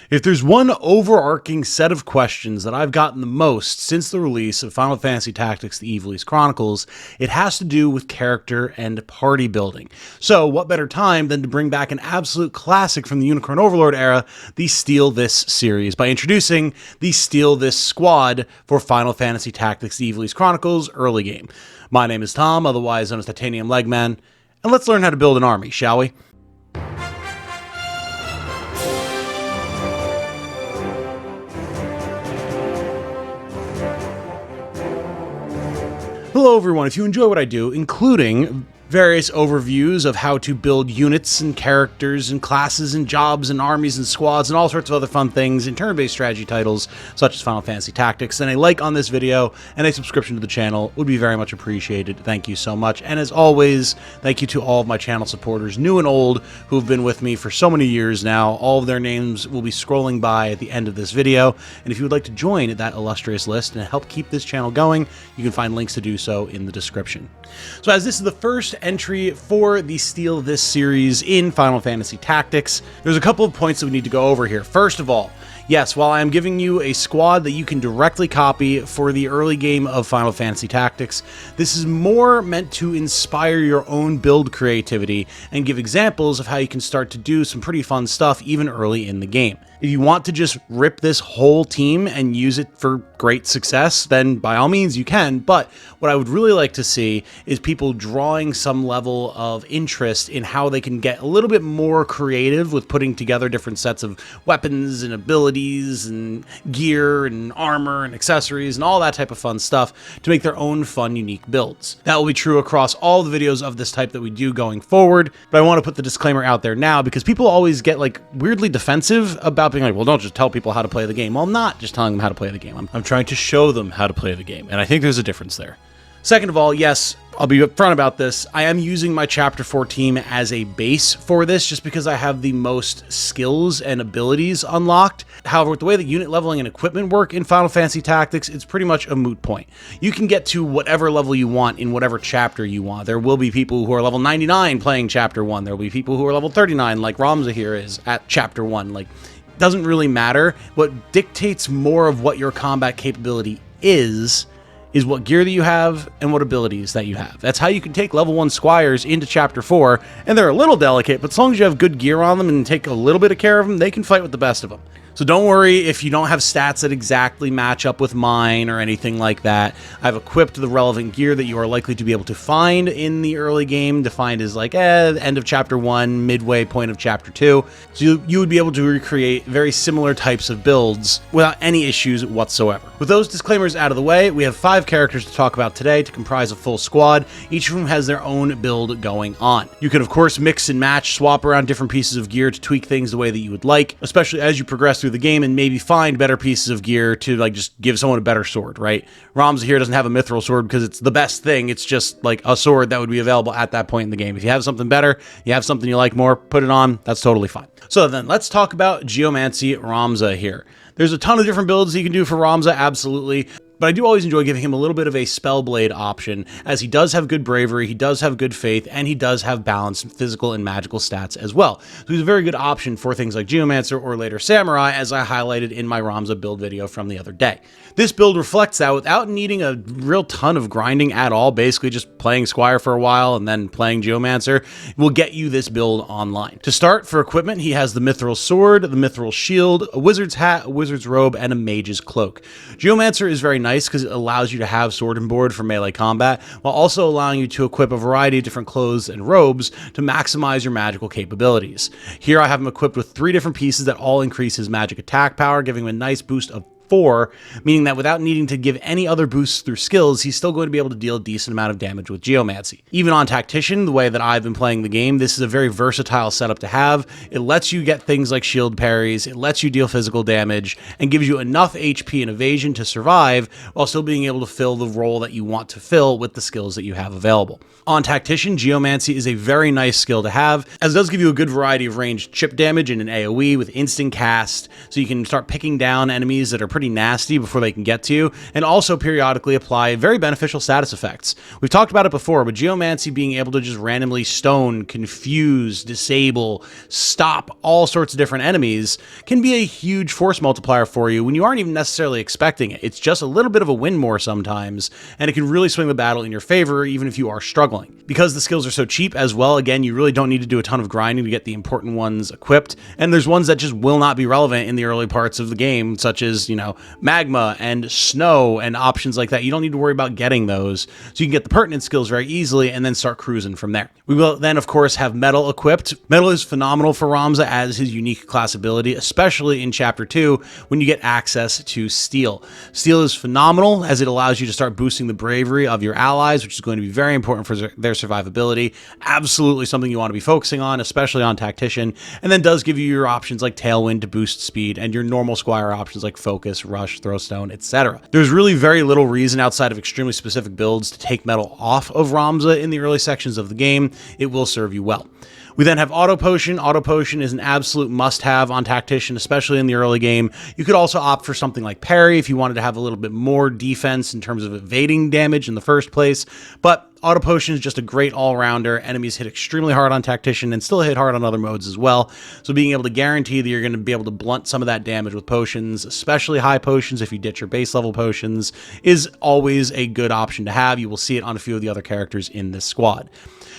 If there's one overarching set of questions that I've gotten the most since the release of Final Fantasy Tactics The Ivalice Chronicles, it has to do with character and party building. So what better time than to bring back an absolute classic from the Unicorn Overlord era, the Steal This series, by introducing the Steal This squad for Final Fantasy Tactics The Ivalice Chronicles early game. My name is Tom, otherwise known as Titanium Legman, and let's learn how to build an army, shall we? Hello everyone, if you enjoy what I do, including various overviews of how to build units and characters and classes and jobs and armies and squads and all sorts of other fun things in turn-based strategy titles such as Final Fantasy Tactics, then a like on this video and a subscription to the channel would be very much appreciated. Thank you so much. And as always, thank you to all of my channel supporters, new and old, who have been with me for so many years now. All of their names will be scrolling by at the end of this video. And if you would like to join that illustrious list and help keep this channel going, you can find links to do so in the description. So as this is the first entry for the Steal This series in Final Fantasy Tactics, there's a couple of points that we need to go over here. First of all, yes, while I am giving you a squad that you can directly copy for the early game of Final Fantasy Tactics, this is more meant to inspire your own build creativity and give examples of how you can start to do some pretty fun stuff even early in the game. If you want to just rip this whole team and use it for great success, then by all means you can, but what I would really like to see is people drawing some level of interest in how they can get a little bit more creative with putting together different sets of weapons and abilities and gear and armor and accessories and all that type of fun stuff to make their own fun, unique builds. That will be true across all the videos of this type that we do going forward, but I want to put the disclaimer out there now because people always get like weirdly defensive about being like, well, don't just tell people how to play the game. Well, I'm not just telling them how to play the game. I'm trying to show them how to play the game, and I think there's a difference there. Second of all, yes, I'll be upfront about this. I am using my Chapter 4 team as a base for this just because I have the most skills and abilities unlocked. However, with the way that unit leveling and equipment work in Final Fantasy Tactics, it's pretty much a moot point. You can get to whatever level you want in whatever chapter you want. There will be people who are level 99 playing Chapter 1. There will be people who are level 39 like Ramza here is at Chapter 1. Like, doesn't really matter. What dictates more of what your combat capability is what gear that you have and what abilities that you have. That's how you can take level 1 squires into Chapter 4, and they're a little delicate, but as long as you have good gear on them and take a little bit of care of them, they can fight with the best of them. So don't worry if you don't have stats that exactly match up with mine or anything like that. I've equipped the relevant gear that you are likely to be able to find in the early game, defined as like end of Chapter 1, midway point of Chapter 2. So you would be able to recreate very similar types of builds without any issues whatsoever. With those disclaimers out of the way, we have 5 characters to talk about today to comprise a full squad. Each of them has their own build going on. You can of course mix and match, swap around different pieces of gear to tweak things the way that you would like, especially as you progress through the game and maybe find better pieces of gear to like just give someone a better sword, right? Ramza here doesn't have a mithril sword because it's the best thing. It's just like a sword that would be available at that point in the game. If you have something better, you have something you like more, put it on, that's totally fine. So then let's talk about Geomancy Ramza here. There's a ton of different builds you can do for Ramza, absolutely. But I do always enjoy giving him a little bit of a Spellblade option, as he does have good bravery, he does have good faith, and he does have balanced physical and magical stats as well. So he's a very good option for things like Geomancer or later Samurai, as I highlighted in my Ramza build video from the other day. This build reflects that without needing a real ton of grinding at all, basically just playing Squire for a while and then playing Geomancer will get you this build online. To start, for equipment, he has the Mithril Sword, the Mithril Shield, a Wizard's Hat, a Wizard's Robe, and a Mage's Cloak. Geomancer is very nice because it allows you to have sword and board for melee combat, while also allowing you to equip a variety of different clothes and robes to maximize your magical capabilities. Here I have him equipped with 3 different pieces that all increase his magic attack power, giving him a nice boost of 4, meaning that without needing to give any other boosts through skills, he's still going to be able to deal a decent amount of damage with Geomancy. Even on Tactician, the way that I've been playing the game, this is a very versatile setup to have. It lets you get things like shield parries, it lets you deal physical damage, and gives you enough HP and evasion to survive while still being able to fill the role that you want to fill with the skills that you have available. On Tactician, Geomancy is a very nice skill to have, as it does give you a good variety of ranged chip damage and an AoE with instant cast, so you can start picking down enemies that are pretty pretty nasty before they can get to you, and also periodically apply very beneficial status effects. We've talked about it before, but Geomancy being able to just randomly stone, confuse, disable, stop all sorts of different enemies can be a huge force multiplier for you when you aren't even necessarily expecting it. It's just a little bit of a win more sometimes, and it can really swing the battle in your favor even if you are struggling. Because the skills are so cheap as well, again, you really don't need to do a ton of grinding to get the important ones equipped, and there's ones that just will not be relevant in the early parts of the game, such as, you know, magma and snow and options like that. You don't need to worry about getting those, so you can get the pertinent skills very easily and then start cruising from there. We will then, of course, have metal equipped. Metal is phenomenal for Ramza as his unique class ability, especially in Chapter 2 when you get access to steel. Steel is phenomenal as it allows you to start boosting the bravery of your allies, which is going to be very important for their survivability. Absolutely something you want to be focusing on, especially on Tactician, and then does give you your options like Tailwind to boost speed and your normal Squire options like Focus, Rush, Throwstone, etc. There's really very little reason outside of extremely specific builds to take metal off of Ramza in the early sections of the game. It will serve you well. We then have Auto Potion. Auto Potion is an absolute must-have on Tactician, especially in the early game. You could also opt for something like Parry if you wanted to have a little bit more defense in terms of evading damage in the first place, but Auto Potion is just a great all-rounder. Enemies hit extremely hard on Tactician and still hit hard on other modes as well, so being able to guarantee that you're going to be able to blunt some of that damage with potions, especially high potions if you ditch your base level potions, is always a good option to have. You will see it on a few of the other characters in this squad.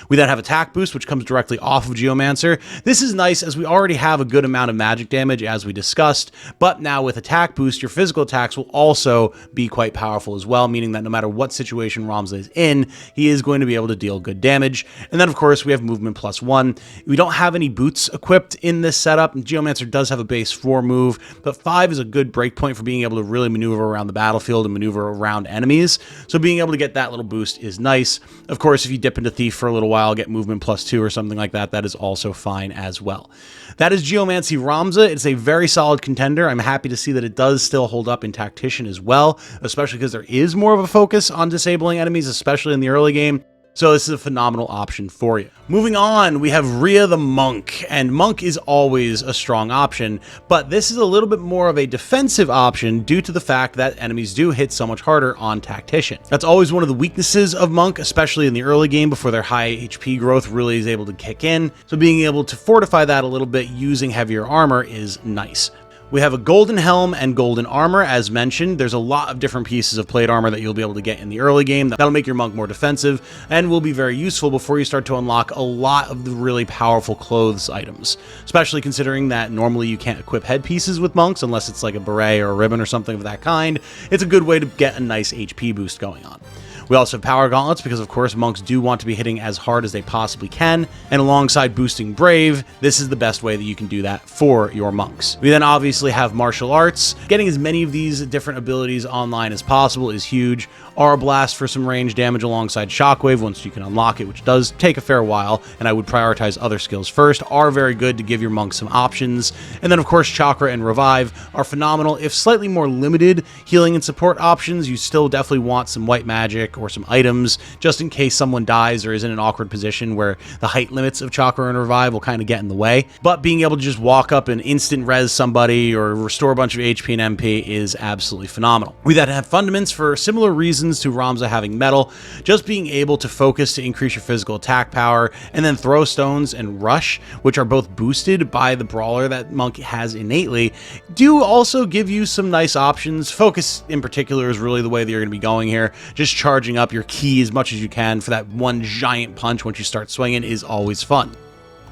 We then have Attack Boost, which comes directly off of Geomancer. This is nice as we already have a good amount of magic damage, as we discussed, but now with Attack Boost, your physical attacks will also be quite powerful as well, meaning that no matter what situation Ramza is in, he is going to be able to deal good damage. And then, of course, we have Movement +1. We don't have any boots equipped in this setup. Geomancer does have a base 4 move, but 5 is a good breakpoint for being able to really maneuver around the battlefield and maneuver around enemies. So being able to get that little boost is nice. Of course, if you dip into Thief for a little while, get Movement +2 or something like that, that is also fine as well. That is Geomancy Ramza. It's a very solid contender. I'm happy to see that it does still hold up in Tactician as well, especially because there is more of a focus on disabling enemies, especially in the early game. So this is a phenomenal option for you. Moving on, we have Rhea the Monk, and Monk is always a strong option, but this is a little bit more of a defensive option due to the fact that enemies do hit so much harder on Tactician. That's always one of the weaknesses of Monk, especially in the early game before their high HP growth really is able to kick in. So being able to fortify that a little bit using heavier armor is nice. We have a golden helm and golden armor, as mentioned. There's a lot of different pieces of plate armor that you'll be able to get in the early game. That'll make your monk more defensive and will be very useful before you start to unlock a lot of the really powerful clothes items, especially considering that normally you can't equip headpieces with monks unless it's like a beret or a ribbon or something of that kind. It's a good way to get a nice HP boost going on. We also have Power Gauntlets because, of course, monks do want to be hitting as hard as they possibly can, and alongside boosting Brave, this is the best way that you can do that for your monks. We then obviously have Martial Arts. Getting as many of these different abilities online as possible is huge. Aura Blast for some range damage alongside Shockwave once you can unlock it, which does take a fair while, and I would prioritize other skills first, are very good to give your monks some options. And then, of course, Chakra and Revive are phenomenal. If slightly more limited healing and support options, you still definitely want some white magic or some items just in case someone dies or is in an awkward position where the height limits of Chakra and Revive will kind of get in the way. But being able to just walk up and instant res somebody or restore a bunch of HP and MP is absolutely phenomenal. We then have Fundaments for similar reasons to Ramza having metal, just being able to focus to increase your physical attack power, and then Throw Stones and Rush, which are both boosted by the brawler that monk has innately, do also give you some nice options. Focus in particular is really the way that you're going to be going here. Just charging up your key as much as you can for that one giant punch once you start swinging is always fun.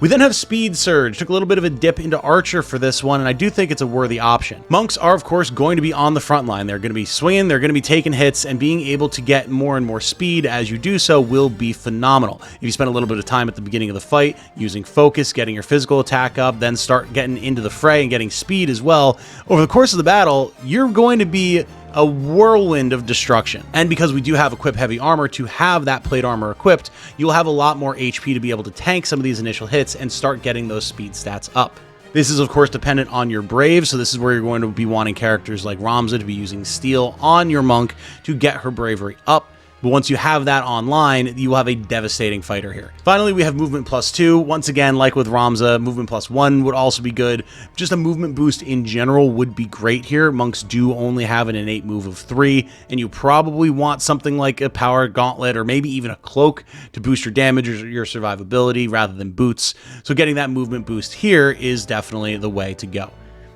We then have Speed Surge. Took a little bit of a dip into Archer for this one, and I do think it's a worthy option. Monks are, of course, going to be on the front line. They're going to be swinging, they're going to be taking hits, and being able to get more and more speed as you do so will be phenomenal. If you spend a little bit of time at the beginning of the fight using focus, getting your physical attack up, then start getting into the fray and getting speed as well, over the course of the battle, you're going to be a whirlwind of destruction. And because we do have equip heavy armor, to have that plate armor equipped, you'll have a lot more HP to be able to tank some of these initial hits and start getting those speed stats up. This is, of course, dependent on your Brave, so this is where you're going to be wanting characters like Ramza to be using Steel on your Monk to get her bravery up. But once you have that online, you will have a devastating fighter here. Finally, we have movement +2. Once again, like with Ramza, movement +1 would also be good. Just a movement boost in general would be great here. Monks do only have an innate move of 3, and you probably want something like a power gauntlet or maybe even a cloak to boost your damage or your survivability rather than boots. So getting that movement boost here is definitely the way to go.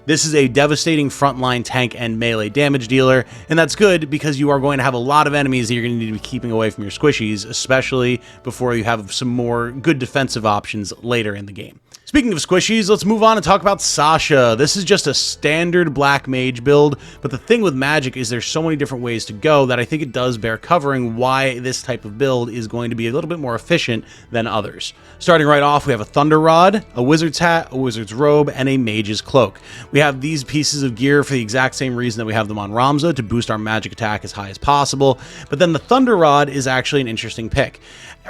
This is a devastating frontline tank and melee damage dealer, and that's good because you are going to have a lot of enemies that you're going to need to be keeping away from your squishies, especially before you have some more good defensive options later in the game. Speaking of squishies, let's move on and talk about Sasha. This is just a standard black mage build, but the thing with Magic is there's so many different ways to go that I think it does bear covering why this type of build is going to be a little bit more efficient than others. Starting right off, we have a Thunder Rod, a Wizard's Hat, a Wizard's Robe, and a Mage's Cloak. We have these pieces of gear for the exact same reason that we have them on Ramza, to boost our magic attack as high as possible, but then the Thunder Rod is actually an interesting pick.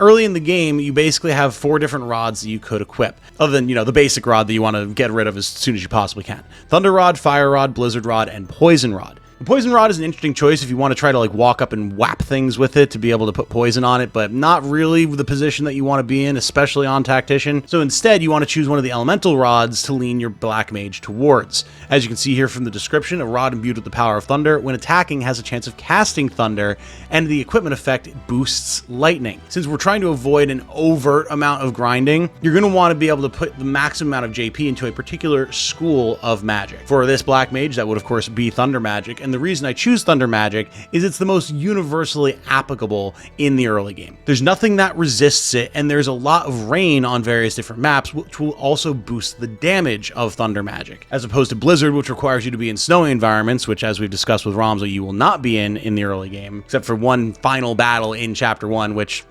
Early in the game, you basically have 4 different rods that you could equip, other than, the basic rod that you want to get rid of as soon as you possibly can. Thunder Rod, Fire Rod, Blizzard Rod, and Poison Rod. The Poison Rod is an interesting choice if you want to try to walk up and whap things with it to be able to put poison on it, but not really the position that you want to be in, especially on Tactician. So instead, you want to choose one of the elemental rods to lean your Black Mage towards. As you can see here from the description, a rod imbued with the power of thunder, when attacking, has a chance of casting thunder, and the equipment effect boosts lightning. Since we're trying to avoid an overt amount of grinding, you're going to want to be able to put the maximum amount of JP into a particular school of magic. For this Black Mage, that would of course be Thunder Magic, and the reason I choose Thunder Magic is it's the most universally applicable in the early game. There's nothing that resists it, and there's a lot of rain on various different maps, which will also boost the damage of Thunder Magic, as opposed to Blizzard, which requires you to be in snowy environments, which, as we've discussed with Ramza, you will not be in the early game, except for one final battle in Chapter 1, which,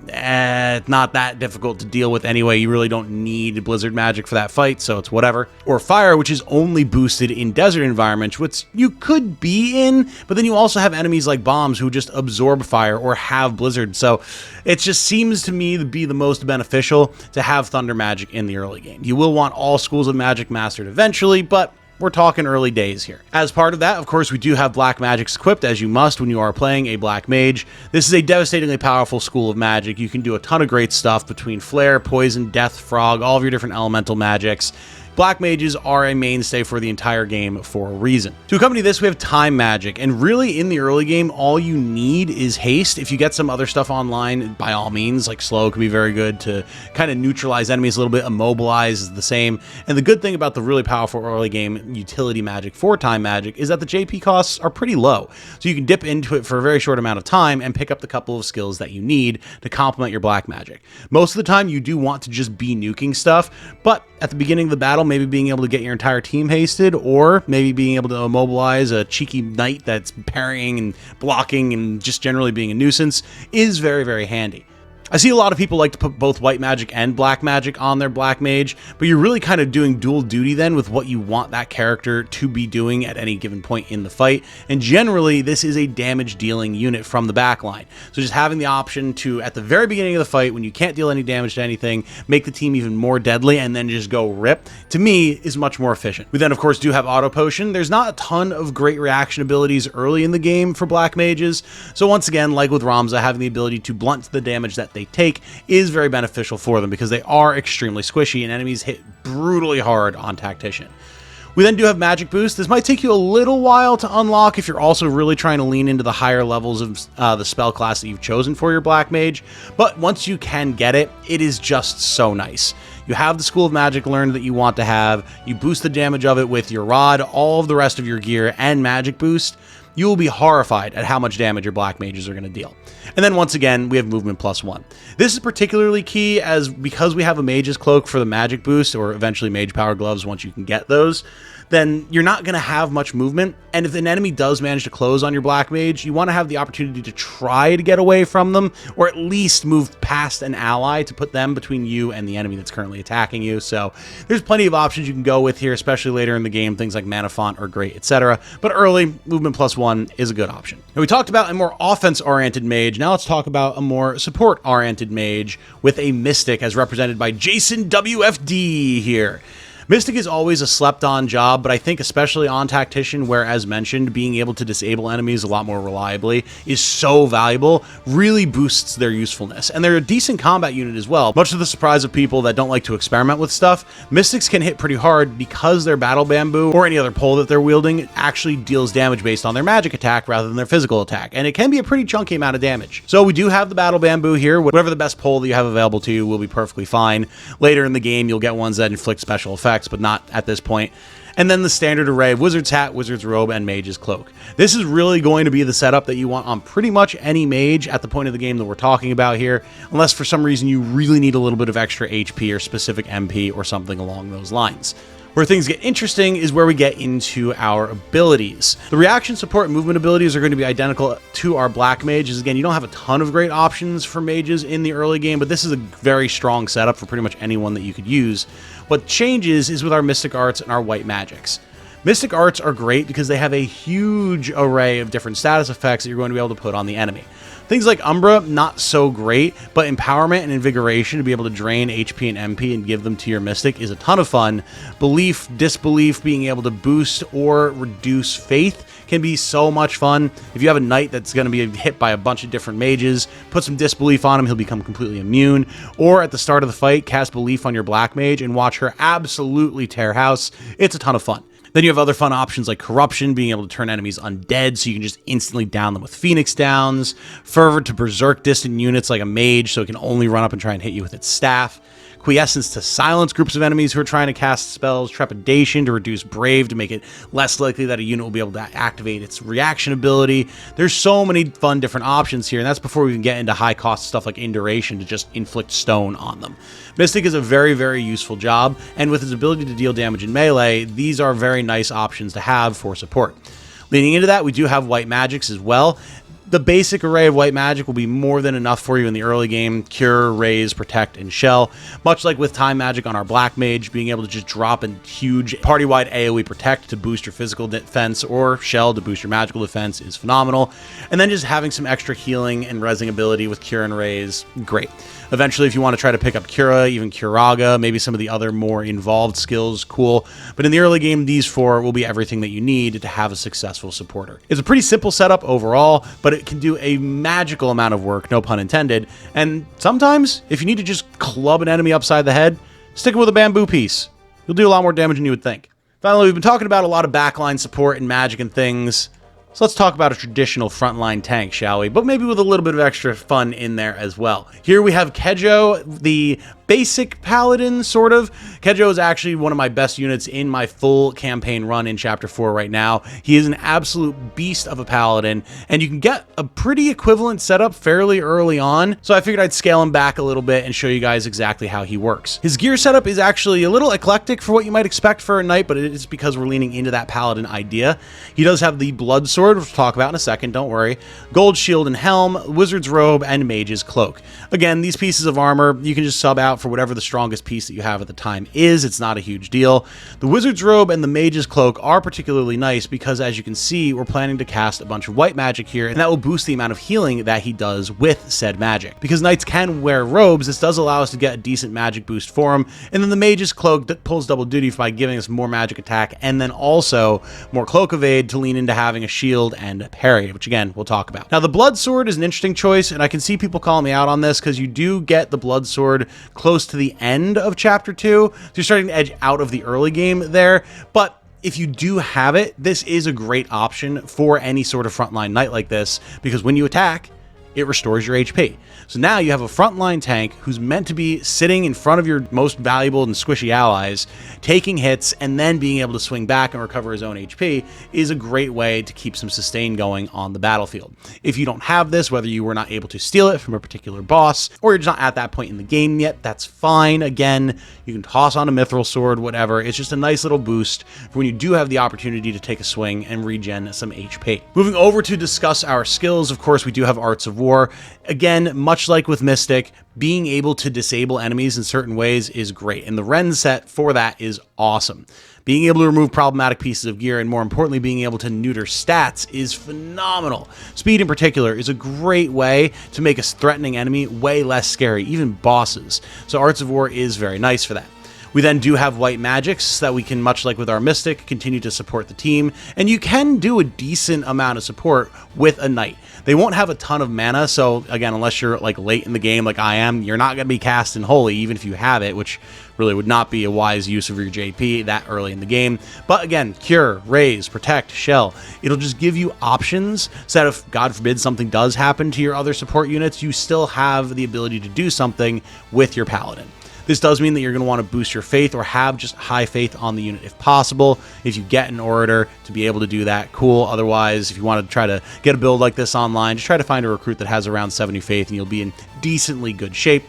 it's not that difficult to deal with anyway. You really don't need Blizzard Magic for that fight, so it's whatever. Or Fire, which is only boosted in desert environments, which you could be in, but then you also have enemies like Bombs who just absorb fire or have Blizzard, so it just seems to me to be the most beneficial to have Thunder Magic in the early game. You will want all schools of magic mastered eventually, but we're talking early days here. As part of that, of course, we do have Black Magics equipped, as you must when you are playing a Black Mage. This is a devastatingly powerful school of magic. You can do a ton of great stuff between Flare, Poison, Death, Frog, all of your different elemental magics. Black Mages are a mainstay for the entire game for a reason. To accompany this, we have Time Magic, and really in the early game, all you need is haste. If you get some other stuff online, by all means, like Slow can be very good to kind of neutralize enemies a little bit. Immobilize is the same. And the good thing about the really powerful early game utility magic for Time Magic is that the JP costs are pretty low. So you can dip into it for a very short amount of time and pick up the couple of skills that you need to complement your Black Magic. Most of the time, you do want to just be nuking stuff, but at the beginning of the battle, maybe being able to get your entire team hasted, or maybe being able to immobilize a cheeky knight that's parrying and blocking and just generally being a nuisance is very, very handy. I see a lot of people like to put both white magic and black magic on their Black Mage, but you're really kind of doing dual duty then with what you want that character to be doing at any given point in the fight, and generally this is a damage dealing unit from the backline. So just having the option to, at the very beginning of the fight, when you can't deal any damage to anything, make the team even more deadly and then just go rip, to me is much more efficient. We then of course do have Auto Potion. There's not a ton of great reaction abilities early in the game for Black Mages, so once again, like with Ramza, having the ability to blunt the damage that they take is very beneficial for them because they are extremely squishy and enemies hit brutally hard on Tactician. We then do have Magic Boost. This might take you a little while to unlock if you're also really trying to lean into the higher levels of the spell class that you've chosen for your Black Mage, but once you can get it, it is just so nice. You have the School of Magic learned that you want to have, you boost the damage of it with your Rod, all of the rest of your gear, and Magic Boost. You will be horrified at how much damage your Black Mages are going to deal. And then once again, we have movement +1. This is particularly key because we have a Mage's Cloak for the magic boost, or eventually Mage Power Gloves once you can get those, then you're not going to have much movement. And if an enemy does manage to close on your Black Mage, you want to have the opportunity to try to get away from them, or at least move past an ally to put them between you and the enemy that's currently attacking you. So there's plenty of options you can go with here, especially later in the game. Things like Mana Font are great, etc. But early, movement +1 is a good option. Now we talked about a more offense-oriented mage. Now let's talk about a more support-oriented mage with a Mystic as represented by Jason WFD here. Mystic is always a slept-on job, but I think especially on Tactician, where, as mentioned, being able to disable enemies a lot more reliably is so valuable, really boosts their usefulness. And they're a decent combat unit as well. Much to the surprise of people that don't like to experiment with stuff, Mystics can hit pretty hard because their Battle Bamboo, or any other pole that they're wielding, actually deals damage based on their magic attack rather than their physical attack. And it can be a pretty chunky amount of damage. So we do have the Battle Bamboo here. Whatever the best pole that you have available to you will be perfectly fine. Later in the game, you'll get ones that inflict special effects, but not at this point. And then the standard array of Wizard's Hat, Wizard's Robe, and Mage's Cloak. This is really going to be the setup that you want on pretty much any mage at the point of the game that we're talking about here, unless for some reason you really need a little bit of extra HP or specific MP or something along those lines. Where things get interesting is where we get into our abilities. The reaction, support, and movement abilities are going to be identical to our black mages. Again, you don't have a ton of great options for mages in the early game, but this is a very strong setup for pretty much anyone that you could use. What changes is with our mystic arts and our white magics. Mystic arts are great because they have a huge array of different status effects that you're going to be able to put on the enemy. Things like Umbra, not so great, but Empowerment and Invigoration to be able to drain HP and MP and give them to your Mystic is a ton of fun. Belief, Disbelief, being able to boost or reduce Faith can be so much fun. If you have a Knight that's going to be hit by a bunch of different mages, put some Disbelief on him, he'll become completely immune. Or at the start of the fight, cast Belief on your Black Mage and watch her absolutely tear house. It's a ton of fun. Then you have other fun options like Corruption, being able to turn enemies undead so you can just instantly down them with Phoenix Downs. Fervor to berserk distant units like a Mage so it can only run up and try and hit you with its staff. Quiescence to silence groups of enemies who are trying to cast spells. Trepidation to reduce Brave to make it less likely that a unit will be able to activate its reaction ability. There's so many fun different options here, and that's before we can get into high cost stuff like Induration to just inflict stone on them. Mystic is a very, very useful job, and with its ability to deal damage in melee, these are very nice options to have for support. Leading into that, we do have white magics as well. The basic array of white magic will be more than enough for you in the early game. Cure, Raise, Protect, and Shell. Much like with Time Magic on our Black Mage, being able to just drop a huge party-wide AoE Protect to boost your physical defense, or Shell to boost your magical defense is phenomenal. And then just having some extra healing and rezzing ability with Cure and Raise, great. Eventually, if you want to try to pick up Cura, even Curaga, maybe some of the other more involved skills, cool. But in the early game, these four will be everything that you need to have a successful supporter. It's a pretty simple setup overall, but it can do a magical amount of work, no pun intended. And sometimes, if you need to just club an enemy upside the head, stick him with a bamboo piece. You'll do a lot more damage than you would think. Finally, we've been talking about a lot of backline support and magic and things. So let's talk about a traditional frontline tank, shall we? But maybe with a little bit of extra fun in there as well. Here we have Kejo, the basic Paladin, sort of. Kejo is actually one of my best units in my full campaign run in Chapter 4 right now. He is an absolute beast of a Paladin, and you can get a pretty equivalent setup fairly early on, so I figured I'd scale him back a little bit and show you guys exactly how he works. His gear setup is actually a little eclectic for what you might expect for a knight, but it is because we're leaning into that Paladin idea. He does have the Blood Sword, which we'll talk about in a second, don't worry, Gold Shield and Helm, Wizard's Robe, and Mage's Cloak. Again, these pieces of armor, you can just sub out for whatever the strongest piece that you have at the time is. It's not a huge deal. The Wizard's Robe and the Mage's Cloak are particularly nice because, as you can see, we're planning to cast a bunch of white magic here, and that will boost the amount of healing that he does with said magic. Because knights can wear robes, this does allow us to get a decent magic boost for him, and then the Mage's Cloak pulls double duty by giving us more magic attack, and then also more Cloak Evade to lean into having a shield and a parry, which again, we'll talk about. Now, the Blood Sword is an interesting choice, and I can see people calling me out on this because you do get the Blood Sword close to the end of Chapter 2, so you're starting to edge out of the early game there, but if you do have it, this is a great option for any sort of frontline knight like this, because when you attack, it restores your HP. So now you have a frontline tank who's meant to be sitting in front of your most valuable and squishy allies, taking hits, and then being able to swing back and recover his own HP is a great way to keep some sustain going on the battlefield. If you don't have this, whether you were not able to steal it from a particular boss, or you're just not at that point in the game yet, that's fine. Again, you can toss on a Mithril Sword, whatever. It's just a nice little boost for when you do have the opportunity to take a swing and regen some HP. Moving over to discuss our skills, of course, we do have Arts of War. Again, much like with Mystic, being able to disable enemies in certain ways is great, and the Ren set for that is awesome. Being able to remove problematic pieces of gear, and more importantly, being able to neuter stats is phenomenal. Speed in particular is a great way to make a threatening enemy way less scary, even bosses. So Arts of War is very nice for that. We then do have white magics that we can, much like with our Mystic, continue to support the team, and you can do a decent amount of support with a Knight. They won't have a ton of mana, so again, unless you're like late in the game like I am, you're not going to be casting Holy, even if you have it, which really would not be a wise use of your JP that early in the game. But again, Cure, Raise, Protect, Shell, it'll just give you options so that if, God forbid, something does happen to your other support units, you still have the ability to do something with your Paladin. This does mean that you're going to want to boost your faith or have just high faith on the unit if possible. If you get an Orator to be able to do that, cool. Otherwise, if you want to try to get a build like this online, just try to find a recruit that has around 70 faith and you'll be in decently good shape.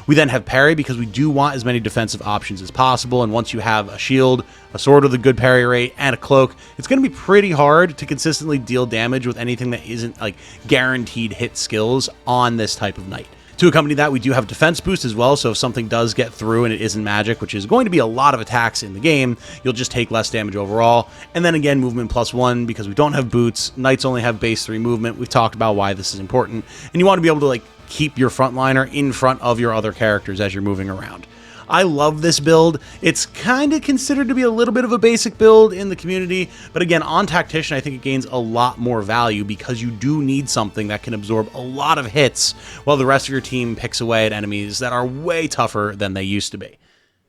We then have parry because we do want as many defensive options as possible, and once you have a shield, a sword with a good parry rate, and a cloak, it's going to be pretty hard to consistently deal damage with anything that isn't like guaranteed hit skills on this type of Knight. To accompany that, we do have defense boost as well, so if something does get through and it isn't magic, which is going to be a lot of attacks in the game, you'll just take less damage overall. And then again, movement +1, because we don't have boots, Knights only have base 3 movement. We've talked about why this is important, and you want to be able to like keep your frontliner in front of your other characters as you're moving around. I love this build. It's kind of considered to be a little bit of a basic build in the community, but again, on Tactician, I think it gains a lot more value because you do need something that can absorb a lot of hits while the rest of your team picks away at enemies that are way tougher than they used to be.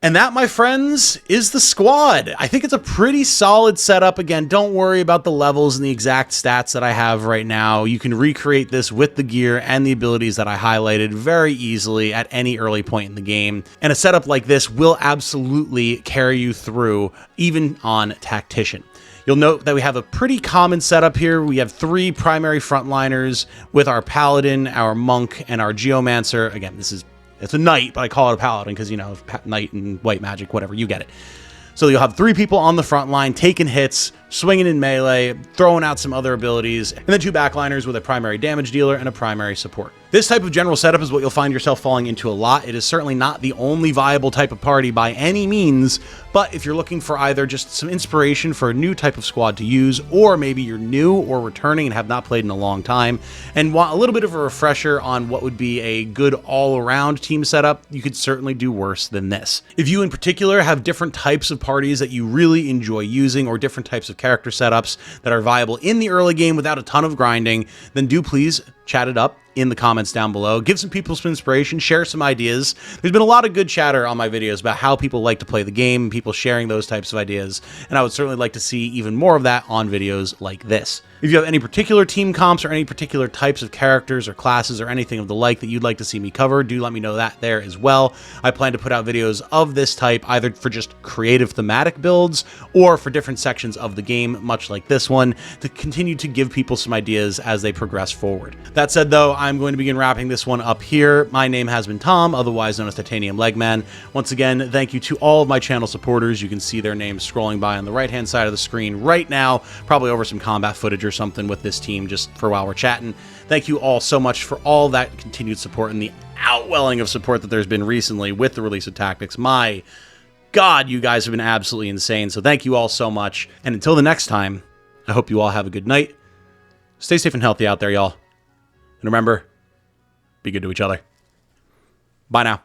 And that, my friends, is the squad. I think it's a pretty solid setup. Again, don't worry about the levels and the exact stats that I have right now. You can recreate this with the gear and the abilities that I highlighted very easily at any early point in the game. And a setup like this will absolutely carry you through, even on Tactician. You'll note that we have a pretty common setup here. We have 3 primary frontliners with our Paladin, our Monk, and our Geomancer. Again, it's a Knight, but I call it a Paladin because, you know, Knight and white magic, whatever, you get it. So you'll have 3 people on the front line taking hits, swinging in melee, throwing out some other abilities, and then 2 backliners with a primary damage dealer and a primary support. This type of general setup is what you'll find yourself falling into a lot. It is certainly not the only viable type of party by any means, but if you're looking for either just some inspiration for a new type of squad to use, or maybe you're new or returning and have not played in a long time, and want a little bit of a refresher on what would be a good all-around team setup, you could certainly do worse than this. If you in particular have different types of parties that you really enjoy using, or different types of character setups that are viable in the early game without a ton of grinding, then do please chat it up in the comments down below. Give some people some inspiration, share some ideas. There's been a lot of good chatter on my videos about how people like to play the game, people sharing those types of ideas, and I would certainly like to see even more of that on videos like this. If you have any particular team comps or any particular types of characters or classes or anything of the like that you'd like to see me cover, do let me know that there as well. I plan to put out videos of this type either for just creative thematic builds or for different sections of the game, much like this one, to continue to give people some ideas as they progress forward. That said though, I'm going to begin wrapping this one up here. My name has been Tom, otherwise known as Titanium Legman. Once again, thank you to all of my channel supporters. You can see their names scrolling by on the right-hand side of the screen right now, probably over some combat footage or something with this team just for while we're chatting. Thank you all so much for all that continued support and the outwelling of support that there's been recently with the release of Tactics. My God, you guys have been absolutely insane. So thank you all so much. And until the next time, I hope you all have a good night. Stay safe and healthy out there, y'all. And remember, be good to each other. Bye now.